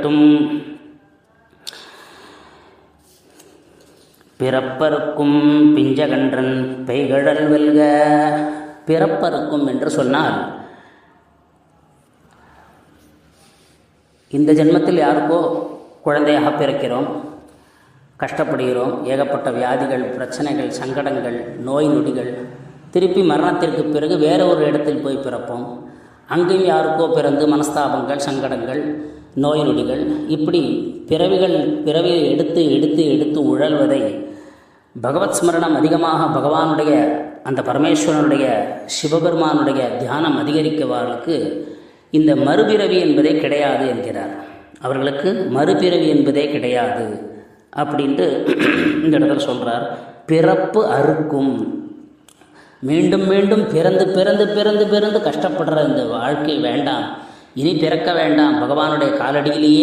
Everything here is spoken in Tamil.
இருக்கட்டும். பிறப்பருக்கும் பிஞ்சகன்றன் பெய்கழல் வெல்க. பிறப்பருக்கும் என்று சொன்னால் இந்த ஜென்மத்தில் யாருக்கோ குழந்தையாக பிறக்கிறோம், கஷ்டப்படுகிறோம், ஏகப்பட்ட வியாதிகள், பிரச்சனைகள், சங்கடங்கள், நோய் நொடிகள், திருப்பி மரணத்திற்கு பிறகு வேற ஒரு இடத்தில் போய் பிறப்போம். அங்கேயும் யாருக்கோ பிறந்து மனஸ்தாபங்கள், சங்கடங்கள், நோய் நொடிகள், இப்படி பிறவியை எடுத்து எடுத்து எடுத்து உழல்வதை பகவத் ஸ்மரணம் அதிகமாக பகவானுடைய அந்த பரமேஸ்வரனுடைய சிவபெருமானுடைய தியானம் அதிகரிக்கவாளுக்கு இந்த மறுபிறவி என்பதே கிடையாது என்கிறார். அவர்களுக்கு மறுபிறவி என்பதே கிடையாது அப்படின்ட்டு இந்த இடத்துல சொல்கிறார். பிறப்பு அறுக்கும், மீண்டும் மீண்டும் பிறந்து பிறந்து பிறந்து பிறந்து கஷ்டப்படுற இந்த வாழ்க்கை வேண்டாம், இனி பிறக்க வேண்டாம், பகவானுடைய காலடியிலேயே